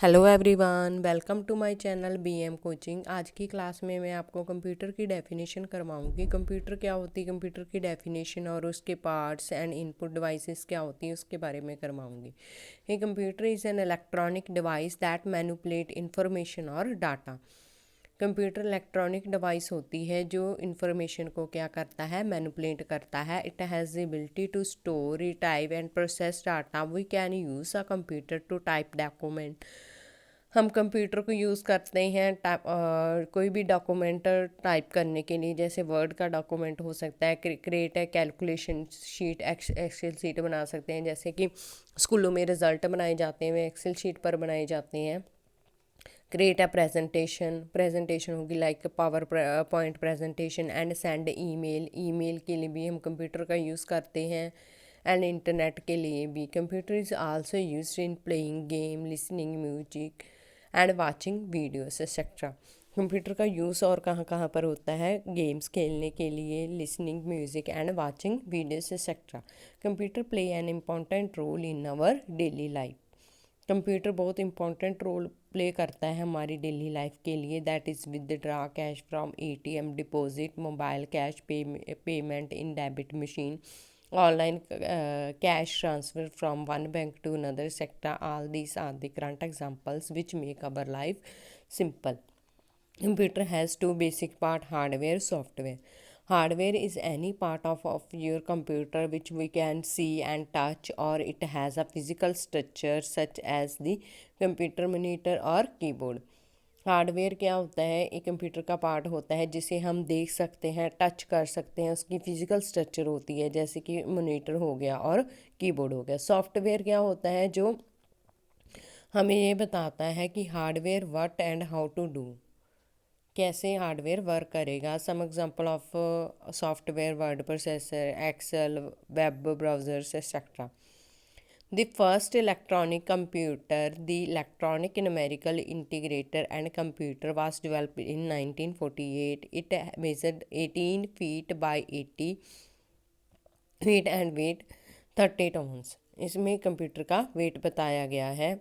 Hello everyone, welcome to my channel BM coaching. आज की class में मैं आपको कंप्यूटर की डेफिनेशन करवाऊंगी। कंप्यूटर क्या होती है, कंप्यूटर की डेफिनेशन और उसके पार्ट्स एंड इनपुट डिवाइसेस क्या होती हैं उसके बारे में करवाऊंगी। A computer is an electronic device that manipulate information or data. Computer electronic device होती है जो इंफॉर्मेशन को क्या करता है, मैनिपुलेट करता है। It has the ability to store, retype and process data. We can use a computer to type document. हम कंप्यूटर को यूज़ करते हैं कोई भी डॉक्यूमेंट टाइप करने के लिए, जैसे वर्ड का डॉक्यूमेंट हो सकता है, क्रिएट है कैलकुलेशन शीट, एक्सेल शीट बना सकते हैं, जैसे कि स्कूलों में रिज़ल्ट बनाए जाते हैं वे एक्सेल शीट पर बनाए जाते हैं। क्रिएट अ प्रेजेंटेशन होगी like power point presentation and send email के लिए भी हम कंप्यूटर का यूज़ करते हैं। एंड इंटरनेट के लिए भी computer is also used in playing game, listening music and watching videos etcetera. Computer का यूज़ और कहाँ कहाँ पर होता है, गेम्स खेलने के लिए, listening music and watching videos etcetera. Computer play an important role in our daily life. Computer बहुत इंपॉर्टेंट रोल प्ले करता है हमारी डेली लाइफ के लिए। That is withdraw cash from ATM, deposit, mobile cash payment in debit machine, online cash transfer from one bank to another sector. All these are the current examples which make our life simple. Computer has two basic part: hardware, software. Hardware is any part of your computer which we can see and touch, or it has a physical structure such as the computer monitor or keyboard. Hardware क्या होता है, एक computer का part होता है जिसे हम देख सकते हैं, टच कर सकते हैं, उसकी फिजिकल स्ट्रक्चर होती है, जैसे कि मॉनिटर हो गया और कीबोर्ड हो गया। सॉफ्टवेयर क्या होता है, जो हमें ये बताता है कि hardware what and how to do, कैसे हार्डवेयर वर्क करेगा। Some example of software: word processor, Excel, web browsers etcetera. The first electronic computer, the electronic numerical integrator and computer, was developed in 1948. It measured 18 feet by 80 feet and weighed 30 tons. इसमें computer का weight बताया गया है।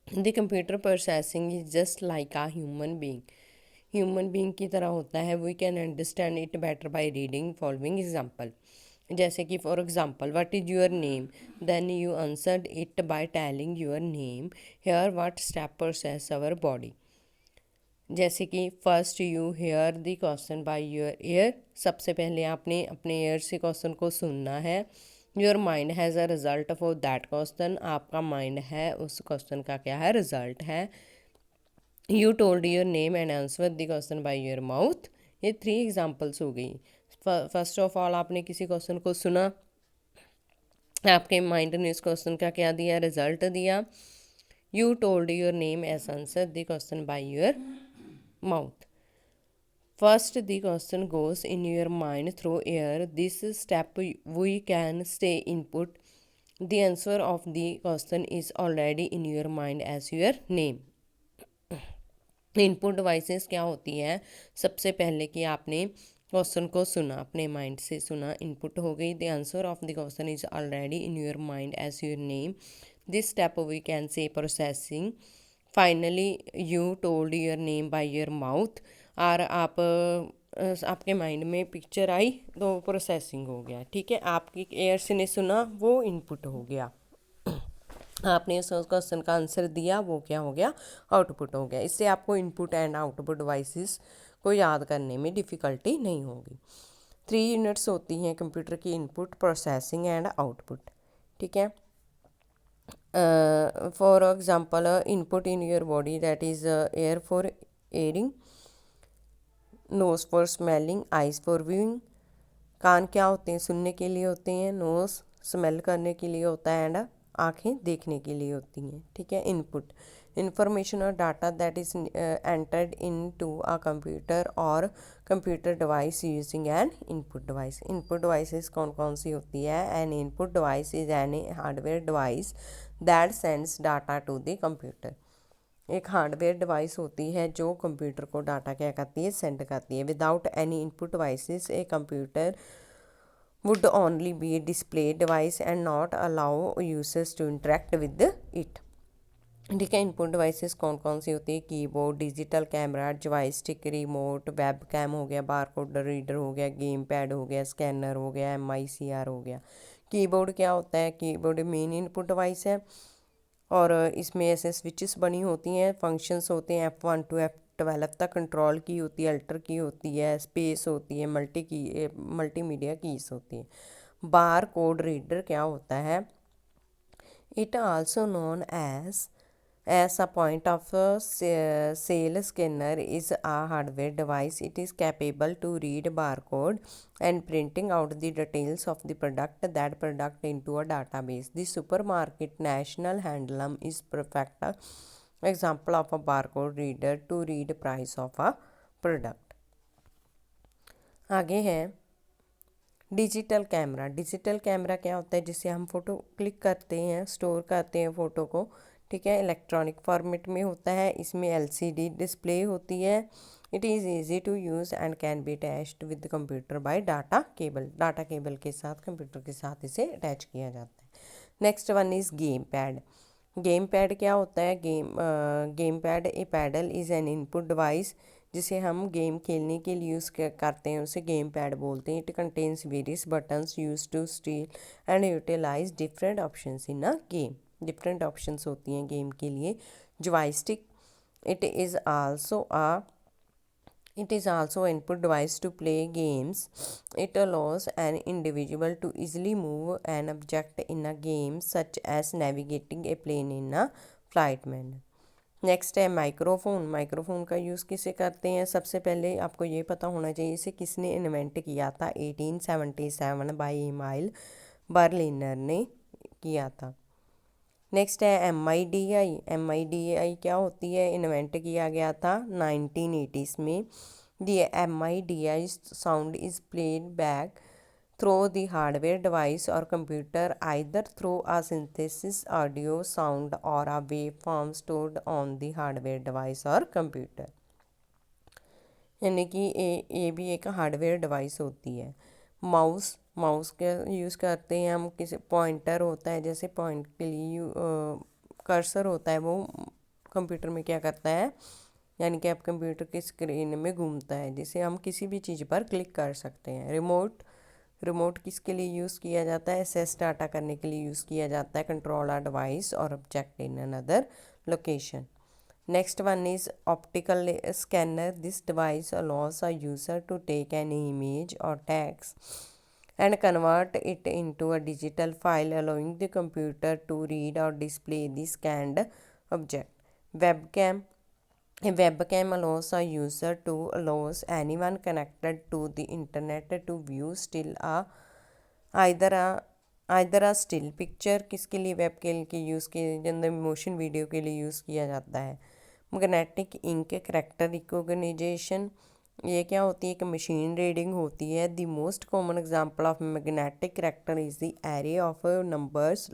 The computer processing is just like a human being. Human being की तरह होता है। We can understand it better by reading following example. जैसे कि for example, what is your name, then you answered it by telling your name. Here what step process our body. जैसे कि first you hear the question by your ear, सबसे पहले आपने अपने year से question को सुनना है। Your mind has a result for that question, आपका माइंड है उस क्वेश्चन का क्या है, रिजल्ट है। You told your name and answer the question by your mouth. ये 3 एग्जाम्पल्स हो गई। फर्स्ट ऑफ ऑल आपने किसी क्वेश्चन को सुना, आपके माइंड ने उस क्वेश्चन का क्या दिया, रिजल्ट दिया। You told your name as answer the question by your mouth. First, the question goes in your mind through air. This step we can stay input. The answer of the question is already in your mind as your name. Input devices क्या होती है, सबसे पहले कि आपने question को सुना, अपने माइंड से सुना, इनपुट हो गई। The answer of the question is already in your mind as your name. This step we can say processing. Finally you told your name by your mouth. और आपके माइंड में पिक्चर आई तो processing हो गया। ठीक है, आपकी एयर से ने सुना, वो इनपुट हो गया। आपने उस क्वेश्चन का आंसर दिया, वो क्या हो गया, आउटपुट हो गया। इससे आपको इनपुट एंड आउटपुट डिवाइसेस को याद करने में डिफ़िकल्टी नहीं होगी। 3 यूनिट्स होती हैं कंप्यूटर की: इनपुट, प्रोसेसिंग एंड आउटपुट। ठीक है। For example, input in your body, that is air for airing, nose for smelling, eyes for viewing. कान क्या होते हैं, सुनने के लिए होते हैं। नोज स्मेल करने के लिए होता है, एंड आँखें देखने के लिए होती हैं। ठीक है। Input information or data that is entered into a computer or computer device using an input device. Input devices कौन कौन सी होती है? An input device is an hardware device that sends data to the computer. एक hardware device होती है जो computer को डाटा क्या करती है, सेंड करती है। Without any input devices a computer would only be a display device and not allow users to interact with it. ठीक है। इनपुट डिवाइसेस कौन कौन सी होती है? Keyboard, digital camera, joystick, remote, web cam हो गया, बारकोड रीडर हो गया, गेम पैड हो गया, स्कैनर हो गया, MICR हो गया। कीबोर्ड क्या होता है? कीबोर्ड मेन इनपुट डिवाइस है और इसमें ऐसे स्विचेस बनी होती हैं, फंक्शंस होते हैं F1 to F12 तक। कंट्रोल की होती है, अल्टर की होती है, स्पेस होती है, मल्टीमीडिया कीज होती है। बार कोड रीडर क्या होता है? It also known as a point of sale scanner is a hardware device. It is capable to read barcode and printing out the details of the product into a database. The supermarket national handlum is perfect example of a barcode reader to read price of a product. आगे है digital camera. Digital camera क्या होता है? जिससे हम photo click करते हैं, store करते हैं फ़ोटो को, ठीक है। इलेक्ट्रॉनिक फॉर्मेट में होता है, इसमें LCD डिस्प्ले होती है। It is easy to use and can be attached with computer by data cable. Data cable के साथ, कंप्यूटर के साथ इसे अटैच किया जाता है। Next one is game pad. Game pad क्या होता है? Game pad a paddle is an input device जिसे हम गेम खेलने के लिए यूज़ करते हैं, उसे गेम पैड बोलते हैं। It contains various buttons use to steal and utilise different options in a game. Different options होती हैं गेम के लिए। Joystick, it is also input device to play games. It allows an individual to easily move an object in a game such as navigating a plane in a flight manner. Next है microphone. Microphone का use किसे करते हैं? सबसे पहले आपको ये पता होना चाहिए इसे किसने इन्वेंट किया था। 1877 बाय एमाइल बर्लिनर ने किया था। नेक्स्ट है MIDI। MIDI क्या होती है? इन्वेंट किया गया था 1980s में। The MIDI sound is played back through the hardware device or computer either through a synthesis audio sound or a waveform stored on the hardware device or computer. यानी कि ये भी एक hardware device होती है। Mouse का use करते हैं हम। किसी पॉइंटर होता है, जैसे पॉइंट के लिए कर्सर होता है, वो कंप्यूटर में क्या करता है, यानी कि आप कंप्यूटर की स्क्रीन में घूमता है, जिसे हम किसी भी चीज़ पर क्लिक कर सकते हैं। रिमोट किसके लिए यूज़ किया जाता है? एक्सेस डाटा करने के लिए यूज़ किया जाता है। कंट्रोल अ डिवाइस और object in another location. Next one is optical scanner. This device allows a user to take an image or text and convert it into a digital file, allowing the computer to read or display the scanned object. Webcam. A webcam allows anyone connected to the internet to view either a either a still picture. किसके लिए webcam के use किए जाते? Motion video के लिए use किया जाता है। मैग्नेटिक इंक करैक्टर रिकॉग्निशन, ये क्या होती है? एक मशीन रीडिंग होती है। The most common example of magnetic character is the array of numbers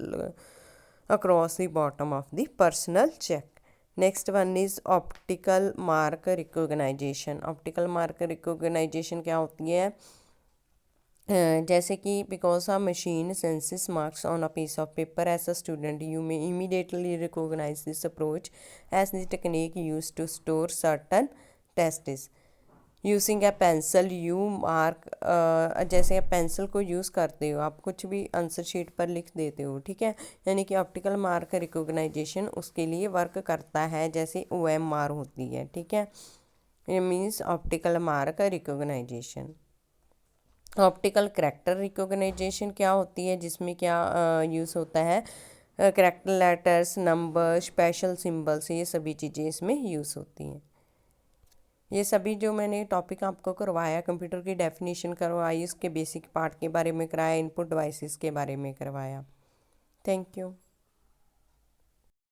across the bottom of the personal check. Next one is optical mark recognisation. Optical mark recognisation क्या होती है? जैसे कि because a machine senses marks on a piece of paper as a student you may immediately recognise this approach as the technique use to store certain tests. Using a pencil you mark, जैसे आप pencil को use करते हो, आप कुछ भी answer sheet पर लिख देते हो, ठीक है। यानी कि ऑप्टिकल मार्क रिकॉग्नाइजेशन उसके लिए वर्क करता है, जैसे OMR होती है, ठीक है। ये means optical mark recognisation. Optical character recognisation क्या होती है? जिसमें क्या यूज़ होता है? Character letters, number, special symbols, ये सभी चीज़ें इसमें यूज़ होती हैं। ये सभी जो मैंने टॉपिक आपको करवाया, कंप्यूटर की डेफिनेशन करवाई, उसके बेसिक पार्ट के बारे में कराया, इनपुट डिवाइसेस के बारे में करवाया। Thank you.